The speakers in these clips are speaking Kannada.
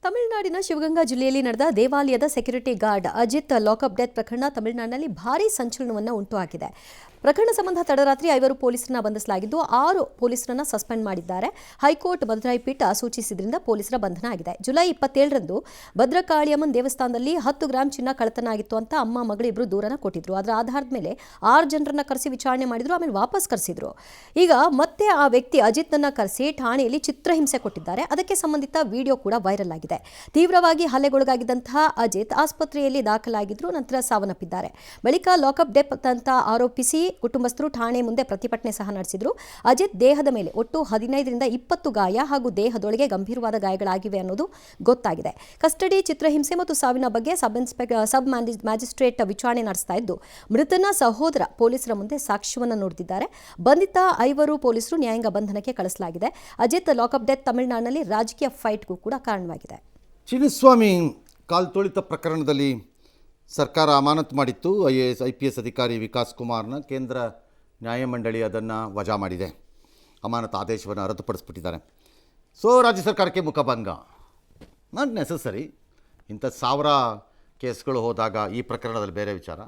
ತಮಿಳುನಾಡಿನ ಶಿವಗಂಗಾ ಜಿಲ್ಲೆಯಲ್ಲಿ ನಡೆದ ದೇವಾಲಯದ security guard Ajith lockup death ಪ್ರಕರಣ ತಮಿಳುನಾಡಿನಲ್ಲಿ ಭಾರೀ ಸಂಚಲನವನ್ನು ಉಂಟುಹಾಕಿದೆ. ಪ್ರಕರಣ ಸಂಬಂಧ ತಡರಾತ್ರಿ 5 ಪೊಲೀಸರನ್ನ ಬಂಧಿಸಲಾಗಿದ್ದು 6 ಪೊಲೀಸರನ್ನ ಸಸ್ಪೆಂಡ್ ಮಾಡಿದ್ದಾರೆ. ಹೈಕೋರ್ಟ್ ಮದುರೈ ಪೀಠ ಸೂಚಿಸಿದ್ರಿಂದ ಪೊಲೀಸರ ಬಂಧನ ಆಗಿದೆ. ಜುಲೈ 27ರಂದು ಭದ್ರಕಾಳಿಯಮ್ಮನ್ ದೇವಸ್ಥಾನದಲ್ಲಿ 10 ಗ್ರಾಂ ಚಿನ್ನ ಕಳ್ಳತನ ಆಗಿತ್ತು ಅಂತ ಅಮ್ಮ ಮಗಳಿಬ್ರು ದೂರನ ಕೊಟ್ಟಿದ್ರು. ಅದರ ಆಧಾರದ ಮೇಲೆ 6 ಜನರನ್ನ ಕರೆಸಿ ವಿಚಾರಣೆ ಮಾಡಿದ್ರು. ಆಮೇಲೆ ವಾಪಸ್ ಕರೆಸಿದ್ರು. ಈಗ ಮತ್ತೆ ಆ ವ್ಯಕ್ತಿ ಅಜಿತ್ನನ್ನ ಕರೆಸಿ ಠಾಣೆಯಲ್ಲಿ ಚಿತ್ರಹಿಂಸೆ ಕೊಟ್ಟಿದ್ದಾರೆ. ಅದಕ್ಕೆ ಸಂಬಂಧಿತ ವಿಡಿಯೋ ಕೂಡ ವೈರಲ್ ಆಗಿದೆ. ತೀವ್ರವಾಗಿ ಹಲ್ಲೆಗೊಳಗಾಗಿದ್ದಂತಹ ಅಜಿತ್ ಆಸ್ಪತ್ರೆಯಲ್ಲಿ ದಾಖಲಾಗಿದ್ರು, ನಂತರ ಸಾವನ್ನಪ್ಪಿದ್ದಾರೆ. ಬಳಿಕ ಲಾಕಪ್ ಡೆತ್ ಅಂತ ಆರೋಪಿಸಿ ಕುಟುಂಬಸ್ಥರು ಠಾಣೆ ಮುಂದೆ ಪ್ರತಿಭಟನೆ ಸಹ ನಡೆಸಿದ್ರು. ಅಜಿತ್ ದೇಹದ ಮೇಲೆ ಒಟ್ಟು 15ರಿಂದ 20 ಗಾಯ ಹಾಗೂ ದೇಹದೊಳಗೆ ಗಂಭೀರವಾದ ಗಾಯಗಳಾಗಿವೆ ಅನ್ನೋದು ಗೊತ್ತಾಗಿದೆ. ಕಸ್ಟಡಿ, ಚಿತ್ರಹಿಂಸೆ ಮತ್ತು ಸಾವಿನ ಬಗ್ಗೆ ಸಬ್ ಮ್ಯಾಜಿಸ್ಟ್ರೇಟ್ ವಿಚಾರಣೆ ನಡೆಸ್ತಾ ಇದ್ದು, ಮೃತನ ಸಹೋದರ ಪೊಲೀಸರ ಮುಂದೆ ಸಾಕ್ಷ್ಯವನ್ನು ನುಡಿದಿದ್ದಾರೆ. ಬಂಧಿತ 5 ಪೊಲೀಸರು ನ್ಯಾಯಾಂಗ ಬಂಧನಕ್ಕೆ ಕಳಿಸಲಾಗಿದೆ. ಅಜಿತ್ ಲಾಕಪ್ ಡೆತ್ ತಮಿಳುನಾಡಿನಲ್ಲಿ ರಾಜಕೀಯ ಫೈಟ್ಗೂ ಕೂಡ ಕಾರಣವಾಗಿದೆ. ಚಿನ್ನಸ್ವಾಮಿ ಕಾಲ್ತುಳಿತ ಪ್ರಕರಣದಲ್ಲಿ ಸರ್ಕಾರ ಅಮಾನತು ಮಾಡಿತ್ತು. IAS IPS ಅಧಿಕಾರಿ ವಿಕಾಸ್ ಕುಮಾರ್ನ ಕೇಂದ್ರ ನ್ಯಾಯಮಂಡಳಿ ಅದನ್ನು ವಜಾ ಮಾಡಿದೆ. ಅಮಾನತು ಆದೇಶವನ್ನು ರದ್ದುಪಡಿಸ್ಬಿಟ್ಟಿದ್ದಾರೆ. ಸೊ ರಾಜ್ಯ ಸರ್ಕಾರಕ್ಕೆ ಮುಖಭಂಗ. Not necessary. ಇಂಥ 1000 ಕೇಸ್ಗಳು ಹೋದಾಗ ಈ ಪ್ರಕರಣದಲ್ಲಿ ಬೇರೆ ವಿಚಾರ.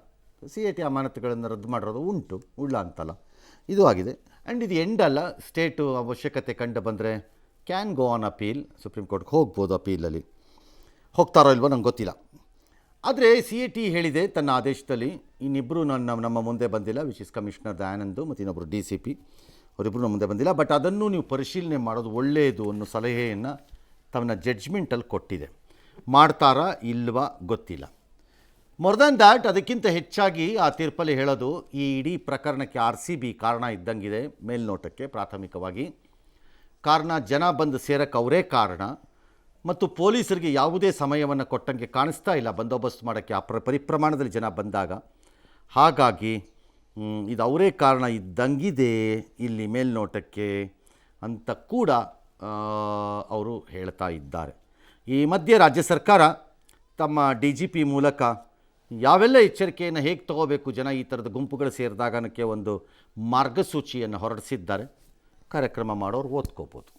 CIT ಅಮಾನತುಗಳನ್ನು ರದ್ದು ಮಾಡಿರೋದು ಉಂಟು, ಉಳ್ಳ ಅಂತಲ್ಲ, ಇದು ಆಗಿದೆ. ಆ್ಯಂಡ್ ಇದು ಎಂಡ್ ಅಲ್ಲ. ಸ್ಟೇಟು ಅವಶ್ಯಕತೆ ಕಂಡು ಬಂದರೆ can go on appeal. Supreme ಕೋರ್ಟ್ಗೆ ಹೋಗ್ಬೋದು. ಅಪೀಲಲ್ಲಿ ಹೋಗ್ತಾರೋ ಇಲ್ವೋ ನಂಗೆ ಗೊತ್ತಿಲ್ಲ. ಆದರೆ CIT ಹೇಳಿದೆ ತನ್ನ ಆದೇಶದಲ್ಲಿ, ಇನ್ನಿಬ್ಬರು ನಮ್ಮ ಮುಂದೆ ಬಂದಿಲ್ಲ, ವಿಚ್ ಇಸ್ ಕಮಿಷನರ್ ದಯಾನಂದ್ ಮತ್ತು ಇನ್ನೊಬ್ಬರು DCP, ಅವರಿಬ್ಬರು ನಮ್ಮ ಮುಂದೆ ಬಂದಿಲ್ಲ. ಬಟ್ ಅದನ್ನು ನೀವು ಪರಿಶೀಲನೆ ಮಾಡೋದು ಒಳ್ಳೆಯದು ಅನ್ನೋ ಸಲಹೆಯನ್ನು ತನ್ನ ಜಡ್ಜ್ಮೆಂಟಲ್ಲಿ ಕೊಟ್ಟಿದೆ. ಮಾಡ್ತಾರಾ ಇಲ್ವಾ ಗೊತ್ತಿಲ್ಲ. ಮೋರ್ ದ್ಯಾನ್ ದ್ಯಾಟ್, ಅದಕ್ಕಿಂತ ಹೆಚ್ಚಾಗಿ ಆ ತೀರ್ಪಲ್ಲಿ ಹೇಳೋದು, ಈ ಇಡೀ ಪ್ರಕರಣಕ್ಕೆ RCB ಕಾರಣ ಇದ್ದಂಗಿದೆ. ಮೇಲ್ನೋಟಕ್ಕೆ ಪ್ರಾಥಮಿಕವಾಗಿ ಕಾರಣ, ಜನ ಬಂದು ಸೇರಕ್ಕೆ ಅವರೇ ಕಾರಣ. ಮತ್ತು ಪೊಲೀಸರಿಗೆ ಯಾವುದೇ ಸಮಯವನ್ನು ಕೊಟ್ಟಂಗೆ ಕಾಣಿಸ್ತಾ ಇಲ್ಲ ಬಂದೋಬಸ್ತ್ ಮಾಡೋಕ್ಕೆ ಪರಿಪ್ರಮಾಣದಲ್ಲಿ ಜನ ಬಂದಾಗ. ಹಾಗಾಗಿ ಇದು ಅವರೇ ಕಾರಣ ಇದ್ದಂಗಿದೆ ಇಲ್ಲಿ ಮೇಲ್ನೋಟಕ್ಕೆ ಅಂತ ಕೂಡ ಅವರು ಹೇಳ್ತಾ ಇದ್ದಾರೆ. ಈ ಮಧ್ಯೆ ರಾಜ್ಯ ಸರ್ಕಾರ ತಮ್ಮ DGP ಮೂಲಕ ಯಾವೆಲ್ಲ ಎಚ್ಚರಿಕೆಯನ್ನು ಹೇಗೆ ತಗೋಬೇಕು, ಜನ ಈ ಥರದ ಗುಂಪುಗಳು ಸೇರಿದಾಗ ಅನ್ನೋಕ್ಕೆ ಒಂದು ಮಾರ್ಗಸೂಚಿಯನ್ನು ಹೊರಡಿಸಿದ್ದಾರೆ. ಕಾರ್ಯಕ್ರಮ ಮಾಡೋರು ಓದ್ಕೋಬೋದು.